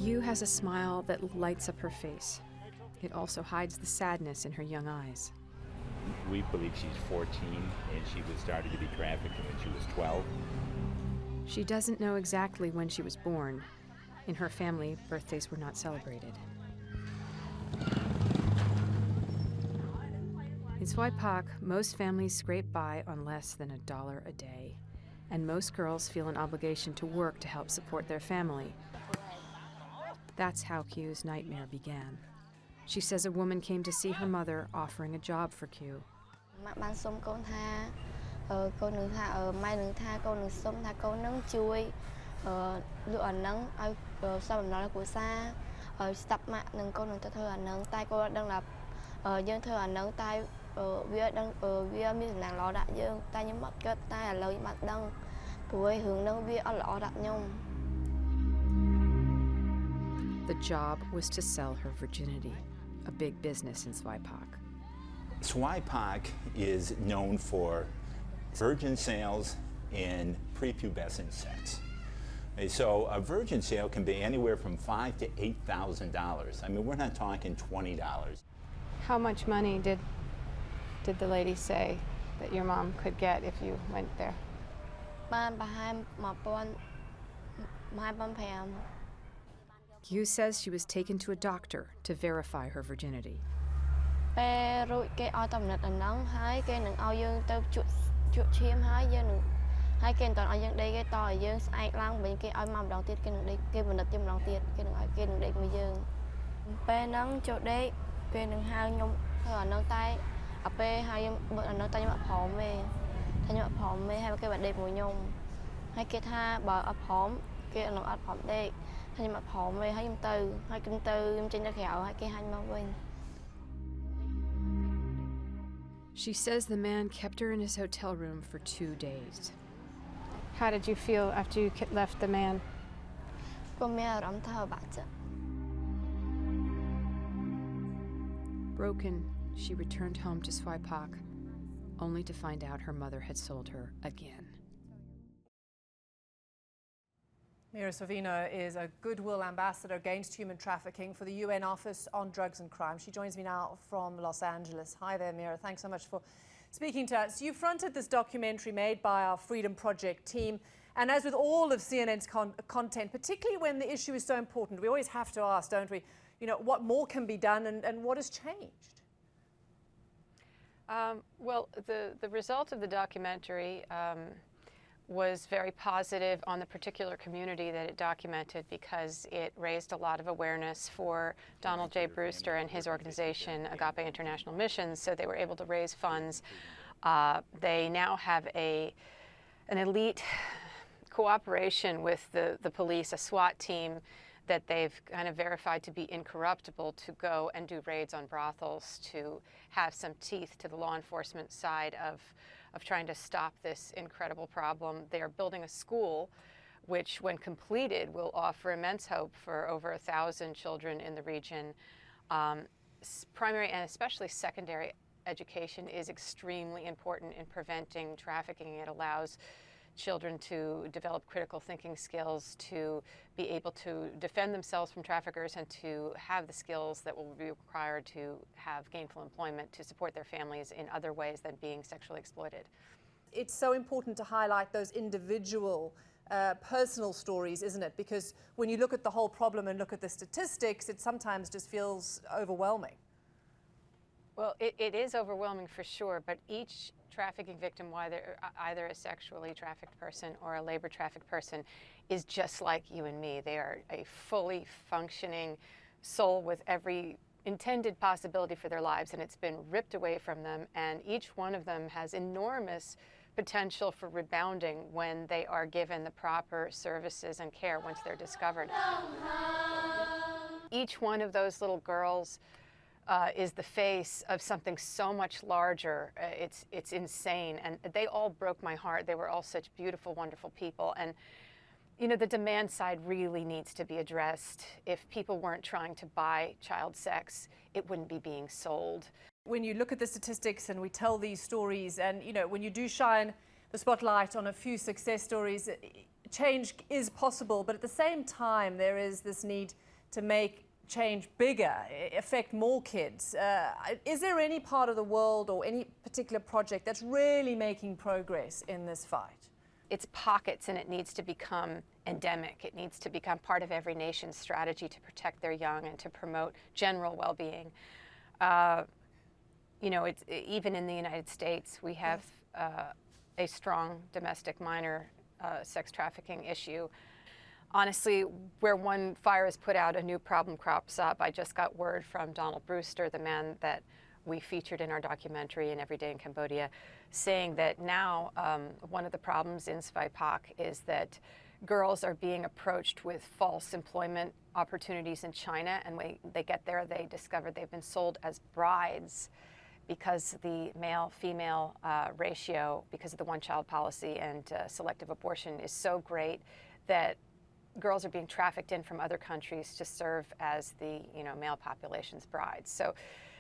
Kyu has a smile that lights up her face. It also hides the sadness in her young eyes. We believe she's 14 and she was started to be trafficked when she was 12. She doesn't know exactly when she was born. In her family, birthdays were not celebrated. In Swaipak, most families scrape by on less than $1 a day, and most girls feel an obligation to work to help support their family. That's how Kyu's nightmare began. She says a woman came to see her mother offering a job for Kyu. The job was to sell her virginity, a big business in Swaipak. Swaipak is known for virgin sales and prepubescent sex. So a virgin sale can be anywhere from $5,000 to $8,000. I mean, we're not talking $20. How much money did the lady say that your mom could get if you went there? Kyu says she was taken to a doctor to verify her virginity. She says the man kept her in his hotel room for 2 days. How did you feel after you left the man? Broken, she returned home to Swaipak, only to find out her mother had sold her again. Mira Sorvino is a Goodwill Ambassador Against Human Trafficking for the UN Office on Drugs and Crime. She joins me now from Los Angeles. Hi there, Mira. Thanks so much for speaking to us. You fronted this documentary made by our Freedom Project team. And as with all of CNN's content, particularly when the issue is so important, we always have to ask, don't we, what more can be done and what has changed? Well, the result of the documentary was very positive on the particular community that it documented, because it raised a lot of awareness for Donald J. Brewster and his organization, Agape International Missions, so they were able to raise funds. They now have an elite cooperation with the police, a SWAT team that they've kind of verified to be incorruptible, to go and do raids on brothels, to have some teeth to the law enforcement side of trying to stop this incredible problem. They are building a school which, when completed, will offer immense hope for over 1,000 children in the region. Primary and especially secondary education is extremely important in preventing trafficking. It allows children to develop critical thinking skills, to be able to defend themselves from traffickers, and to have the skills that will be required to have gainful employment to support their families in other ways than being sexually exploited. It's so important to highlight those individual personal stories, isn't it? Because when you look at the whole problem and look at the statistics, it sometimes just feels overwhelming. Well, it is overwhelming for sure, but each trafficking victim, either a sexually trafficked person or a labor trafficked person, is just like you and me. They are a fully functioning soul with every intended possibility for their lives, and it's been ripped away from them, and each one of them has enormous potential for rebounding when they are given the proper services and care once they're discovered. Each one of those little girls is the face of something so much larger. It's insane, and they all broke my heart. They were all such beautiful, wonderful people, and the demand side really needs to be addressed. If people weren't trying to buy child sex, it wouldn't be being sold. When you look at the statistics and we tell these stories, and when you do shine the spotlight on a few success stories, change is possible, but at the same time there is this need to make change bigger, affect more kids. Is there any part of the world or any particular project that's really making progress in this fight? It's pockets, and it needs to become endemic. It needs to become part of every nation's strategy to protect their young and to promote general well-being. You know, it's, even in the United States, we have a strong domestic minor sex trafficking issue. Honestly, where one fire is put out, a new problem crops up. I just got word from Donald Brewster, the man that we featured in our documentary in Every Day in Cambodia, saying that now one of the problems in SVIPOC is that girls are being approached with false employment opportunities in China, and when they get there, they discover they've been sold as brides because the male-female ratio, because of the one-child policy and selective abortion, is so great that girls are being trafficked in from other countries to serve as the male population's brides.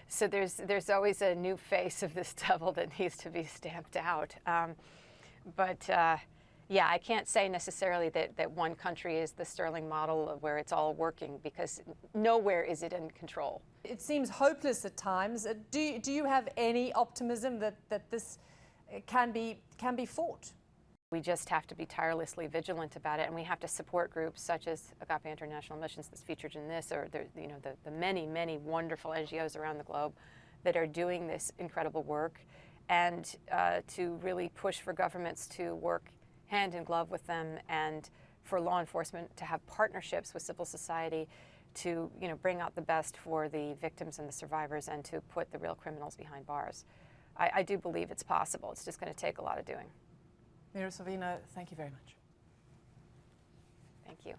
So there's always a new face of this devil that needs to be stamped out. Yeah, I can't say necessarily that one country is the sterling model of where it's all working, because nowhere is it in control. It seems hopeless at times. Do you have any optimism that this can be fought? We just have to be tirelessly vigilant about it, and we have to support groups such as Agape International Missions that's featured in this, or the many, many wonderful NGOs around the globe that are doing this incredible work, and to really push for governments to work hand in glove with them, and for law enforcement to have partnerships with civil society to bring out the best for the victims and the survivors, and to put the real criminals behind bars. I do believe it's possible. It's just going to take a lot of doing. Mira Sorvino, thank you very much. Thank you.